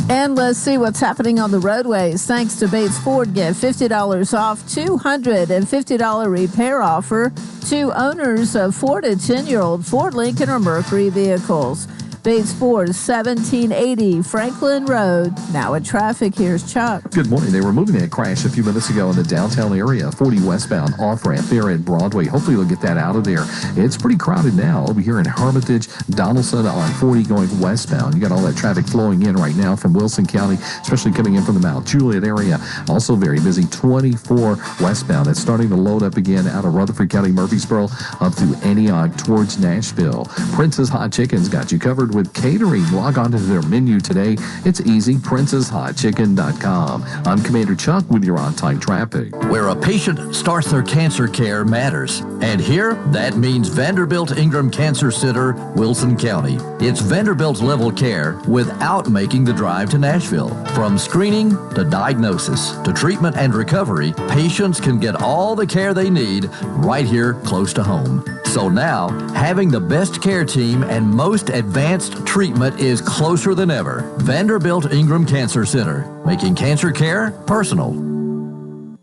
And let's see what's happening on the roadways. Thanks to Bates Ford, get $50 off, $250 repair offer to owners of 4 to 10-year-old Ford, Lincoln, or Mercury vehicles. Bates Ford, 1780 Franklin Road. Now at traffic, here's Chuck. Good morning. They were moving that crash a few minutes ago in the downtown area, 40 westbound off-ramp there at Broadway. Hopefully they'll get that out of there. It's pretty crowded now over here in Hermitage, Donaldson on 40 going westbound. You got all that traffic flowing in right now from Wilson County, especially coming in from the Mount Juliet area. Also very busy, 24 westbound. That's starting to load up again out of Rutherford County, Murfreesboro, up through Antioch towards Nashville. Prince's Hot Chicken's got you covered with catering. Log on to their menu today. It's easy, princeshotchicken.com. I'm Commander Chuck with your on-time traffic. Where a patient starts their cancer care matters. And here, that means Vanderbilt Ingram Cancer Center, Wilson County. It's Vanderbilt level care without making the drive to Nashville. From screening to diagnosis to treatment and recovery, patients can get all the care they need right here close to home. So now, having the best care team and most advanced treatment is closer than ever. Vanderbilt Ingram Cancer Center, making cancer care personal.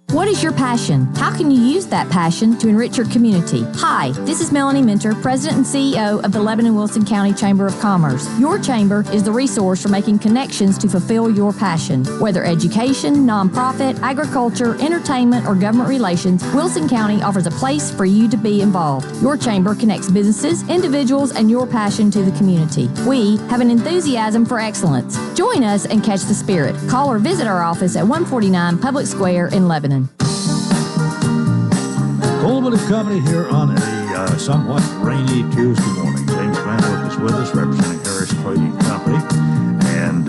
What is your passion? How can you use that passion to enrich your community? Hi, this is Melanie Minter, President and CEO of the Lebanon-Wilson County Chamber of Commerce. Your chamber is the resource for making connections to fulfill your passion. Whether education, nonprofit, agriculture, entertainment, or government relations, Wilson County offers a place for you to be involved. Your chamber connects businesses, individuals, and your passion to the community. We have an enthusiasm for excellence. Join us and catch the spirit. Call or visit our office at 149 Public Square in Lebanon. Coleman and Company here on a somewhat rainy Tuesday morning. James Van Hook is with us, representing Harris Trading Company. And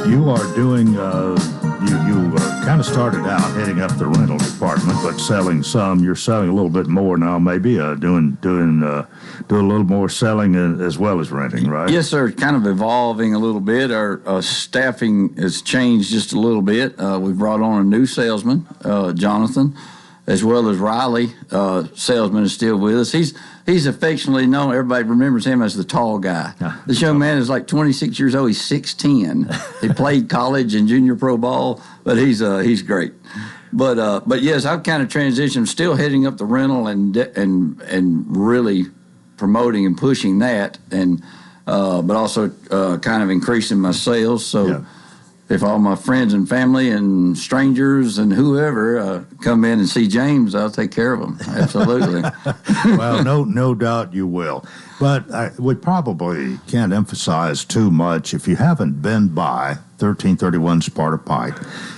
you are doing, you kind of started out heading up the rental department, but selling some. You're selling a little bit more now, maybe doing a little more selling as well as renting, right? Yes, sir. Kind of evolving a little bit. Our staffing has changed just a little bit. We've brought on a new salesman, Jonathan. as well as Riley, salesman, is still with us. He's affectionately known. Everybody remembers him as the tall guy. This young man is like 26 years old. He's 6'10". He played college and junior pro ball, but he's great. But yes, I've kind of transitioned, still heading up the rental and really promoting and pushing that, and but also kind of increasing my sales. So if all my friends and family and strangers and whoever come in and see James, I'll take care of them. Absolutely. Well, no doubt you will. But we probably can't emphasize too much, if you haven't been by 1331 Sparta Pike,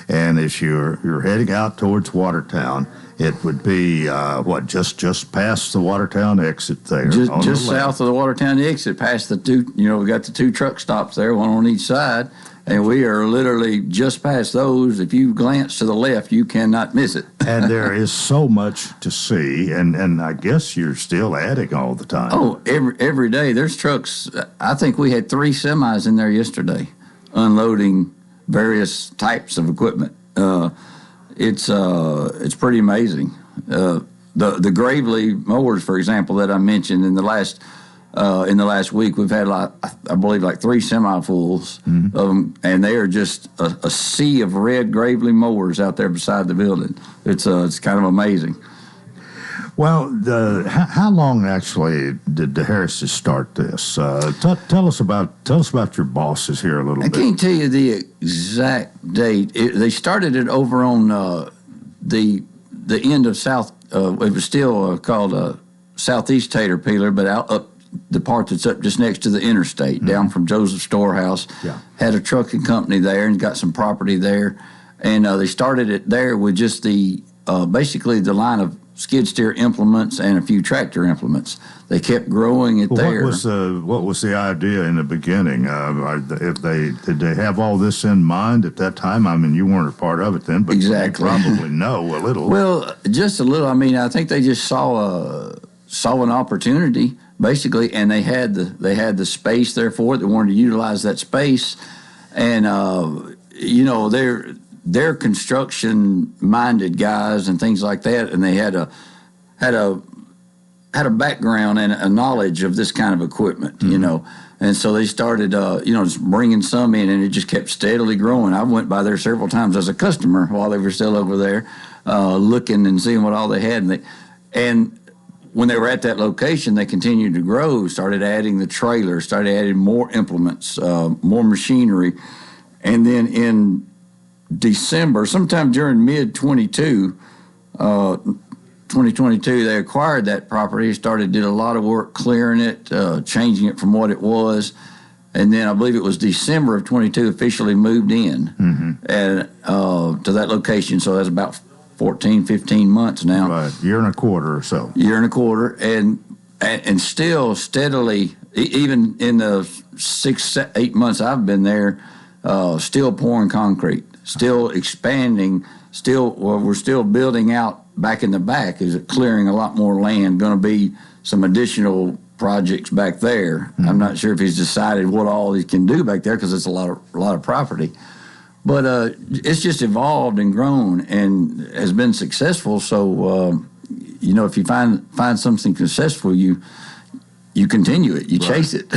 and if you're heading out towards Watertown, it would be just past the Watertown exit there, just south of the Watertown exit, past the two. We got the two truck stops there, one on each side. And we are literally just past those. If you glance to the left, you cannot miss it. And there is so much to see, and I guess you're still adding all the time. Oh, every day. There's trucks. I think we had 3 semis in there yesterday, unloading various types of equipment. It's pretty amazing. The Gravely mowers, for example, that I mentioned in the last week, we've had I believe 3 semi-fulls of them, and they are just a sea of red Gravely mowers out there beside the building. It's kind of amazing. Well, how long actually did the Harrises start this? Tell us about your bosses here a little bit. I can't tell you the exact date. They started it over on the end of South. It was still called Southeast Tater Peeler, but up the part that's up just next to the interstate, down from Joseph Storehouse. Had a trucking company there and got some property there, and they started it there with just the basically the line of skid steer implements and a few tractor implements. They kept growing it there. What was the idea in the beginning? Did they have all this in mind at that time? I mean, you weren't a part of it then, but exactly. You probably know a little. Well, just a little. I mean, I think they just saw an opportunity, basically, and they had the space there for it. They wanted to utilize that space, and they're construction-minded guys and things like that, and they had a background and a knowledge of this kind of equipment, and so they started, just bringing some in, and it just kept steadily growing. I went by there several times as a customer while they were still over there, looking and seeing what all they had, and when they were at that location, they continued to grow, started adding the trailer, started adding more implements, more machinery. And then in December, sometime during mid-2022, they acquired that property, did a lot of work clearing it, changing it from what it was. And then I believe it was December of 22 officially moved in and to that location. So that's about 14, 15 months now. Right, year and a quarter or so. Year and a quarter, and still steadily, even in the 6, 8 months I've been there, still pouring concrete, still expanding, we're still building out back in the back, is clearing a lot more land, going to be some additional projects back there. I'm not sure if he's decided what all he can do back there because it's a lot of property. But it's just evolved and grown and has been successful. So, if you find something successful, you continue it, you chase it.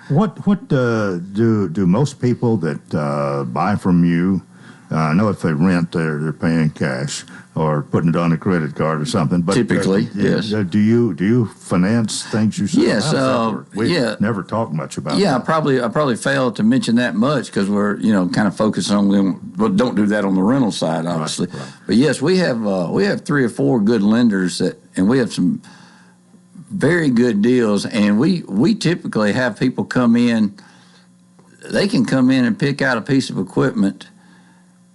What do most people that buy from you? I know if they rent, they're paying cash or putting it on a credit card or something. But typically, yes. Do you finance things yourself? Yes. We never talk much about. Yeah, that. I probably failed to mention that much because we're kind of focused on them. But don't do that on the rental side, obviously. Right. But yes, we have 3 or 4 good lenders and we have some very good deals. And we typically have people come in. They can come in and pick out a piece of equipment,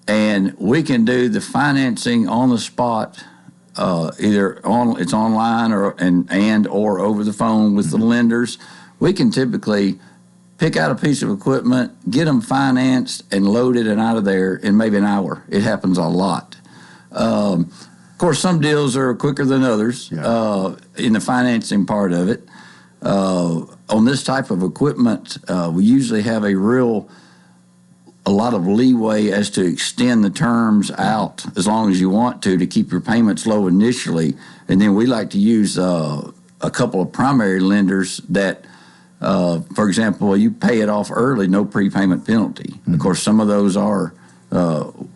and we can do the financing on the spot, either it's online or over the phone with the lenders. We can typically pick out a piece of equipment, get them financed, and load it and out of there in maybe an hour. It happens a lot. Of course, some deals are quicker than others in the financing part of it. On this type of equipment, we usually have a real a lot of leeway as to extend the terms out as long as you want to keep your payments low initially. And then we like to use a couple of primary lenders that, for example, you pay it off early, no prepayment penalty. Mm-hmm. Of course, some of those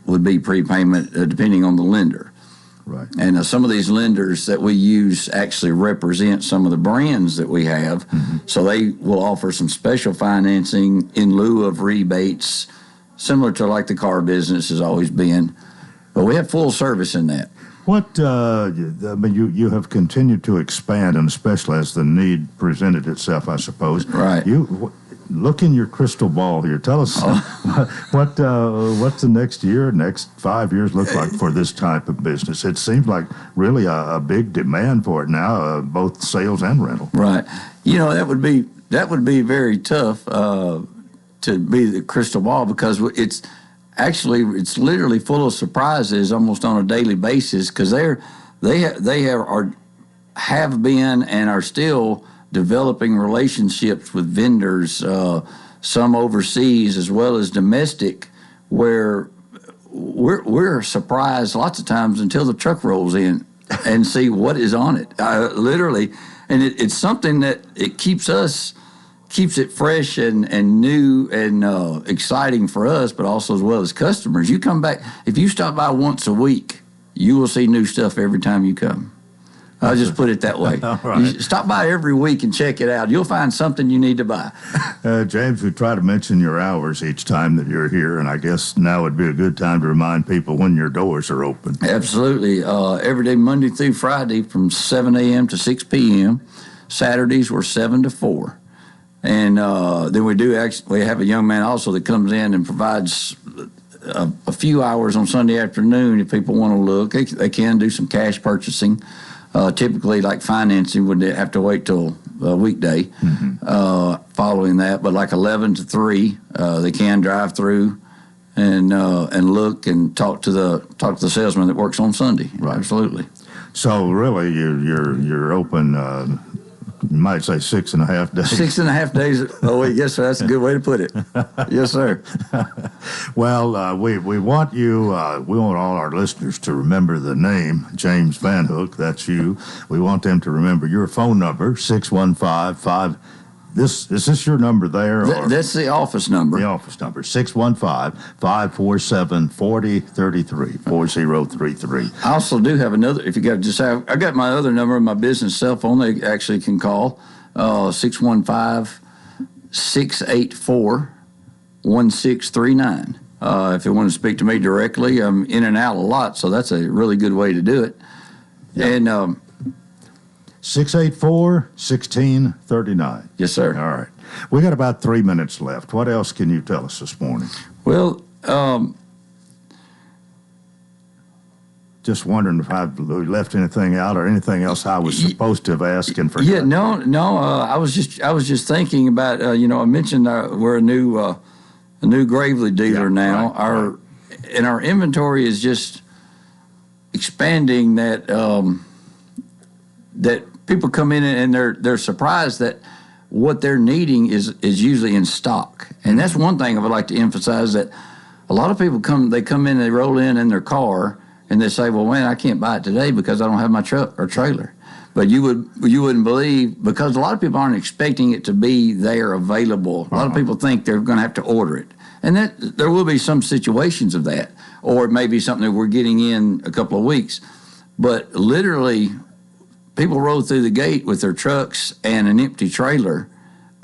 would be prepayment depending on the lender. Right. And some of these lenders that we use actually represent some of the brands that we have. Mm-hmm. So they will offer some special financing in lieu of rebates, similar to like the car business has always been. But we have full service in that. What, I mean, you have continued to expand, and especially as the need presented itself, I suppose. Right. Look in your crystal ball here. Tell us what's the next year, next 5 years look like for this type of business? It seems like really a big demand for it now, both sales and rental. Right. That would be very tough to be the crystal ball, because it's literally full of surprises almost on a daily basis, because they have been and are still developing relationships with vendors, some overseas as well as domestic, where we're surprised lots of times until the truck rolls in and see what is on it, literally. And it's something that it keeps it fresh and new and exciting for us, but also as well as customers. You come back, if you stop by once a week, you will see new stuff every time you come. I'll just put it that way. Right. You stop by every week and check it out. You'll find something you need to buy. James, we try to mention your hours each time that you're here, and I guess now would be a good time to remind people when your doors are open. Absolutely. Every day, Monday through Friday, from 7 a.m. to 6 p.m. Saturdays, we're 7 to 4. And then we have a young man also that comes in and provides a few hours on Sunday afternoon if people want to look. They can do some cash purchasing. Typically, like financing, would have to wait till a weekday following that. But like 11 to 3, they can drive through and look and talk to the salesman that works on Sunday. Right. Absolutely. So really, you're open. You might say 6.5 days. 6.5 days a week. Yes, sir. That's a good way to put it. Yes, sir. Well, we want you. We want all our listeners to remember the name James Van Hook. That's you. We want them to remember your phone number 615-5. Is this your number there? That's the office number. The office number, 615-547-4033, 4033. I also do have another, if you got I got my other number, my business cell phone they actually can call, 615-684-1639. If they want to speak to me directly, I'm in and out a lot, so that's a really good way to do it. Yep. And 684-1639. Yes, sir. All right. We got about 3 minutes left. What else can you tell us this morning? Well, just wondering if I've left anything out or anything else I was supposed to have asked and forgot. Yeah, no. I was just thinking about. I mentioned we're a new Gravely dealer now. Right. Our inventory is just expanding. That people come in and they're surprised that what they're needing is usually in stock. And that's one thing I would like to emphasize, that a lot of people come in, they roll in their car, and they say, well, man, I can't buy it today because I don't have my truck or trailer. But you wouldn't believe, because a lot of people aren't expecting it to be there available. A lot of people think they're going to have to order it. And that there will be some situations of that, or it may be something that we're getting in a couple of weeks. But literally, people roll through the gate with their trucks and an empty trailer,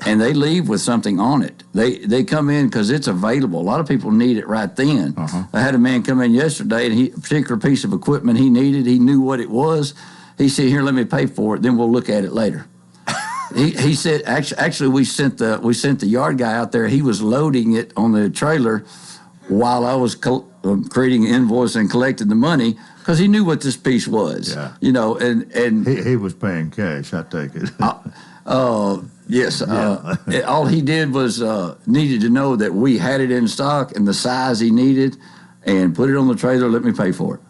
and they leave with something on it. They come in because it's available. A lot of people need it right then. I had a man come in yesterday, and a particular piece of equipment he needed, he knew what it was. He said, here, let me pay for it, then we'll look at it later. He said, actually, we sent the yard guy out there. He was loading it on the trailer while I was creating an invoice and collecting the money, because he knew what this piece was. Yeah. And he was paying cash, I take it. Yes. All he did was needed to know that we had it in stock and the size he needed, and put it on the trailer, let me pay for it.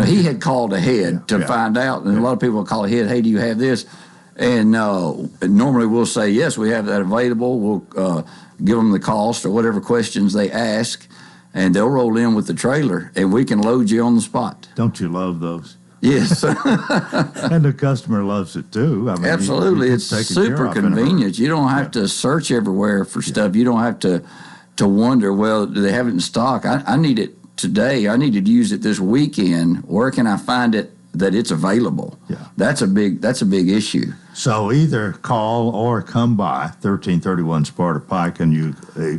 He had called ahead to find out, and a lot of people call ahead, hey, do you have this? And normally we'll say, yes, we have that available. We'll give them the cost or whatever questions they ask. and they'll roll in with the trailer, and we can load you on the spot. Don't you love those? Yes. And the customer loves it too. I mean, absolutely. It's super convenient. You don't have to search everywhere for stuff. You don't have to wonder, well, do they have it in stock? I need it today. I needed to use it this weekend. Where can I find it that it's available? Yeah. That's a big issue. So either call or come by 1331 Sparta Pike, and you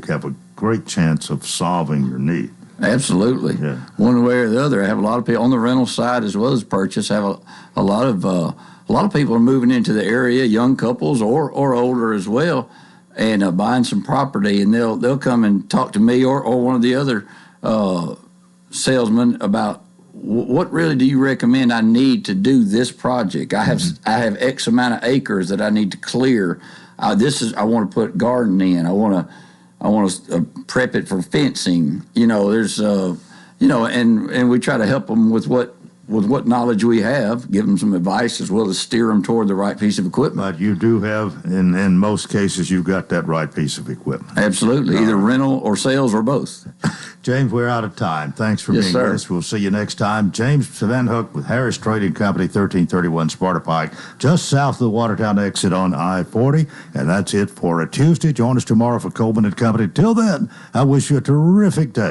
have a great chance of solving your need. Absolutely. Yeah. One way or the other. I have a lot of people on the rental side as well as purchase. Have a lot of people are moving into the area, young couples or older as well, and buying some property, and they'll come and talk to me or one of the other salesmen about what really do you recommend I need to do this project. I have X amount of acres that I need to clear. I want to put garden in. I want to prep it for fencing. There's and we try to help them with what knowledge we have, give them some advice as well as steer them toward the right piece of equipment. But you do have, in most cases, you've got that right piece of equipment. Absolutely, either rental or sales or both. James, we're out of time. Thanks for being with us. We'll see you next time. James Van Hook with Harris Trading Company, 1331 Sparta Pike, just south of the Watertown exit on I-40. And that's it for a Tuesday. Join us tomorrow for Coleman and Company. Till then, I wish you a terrific day.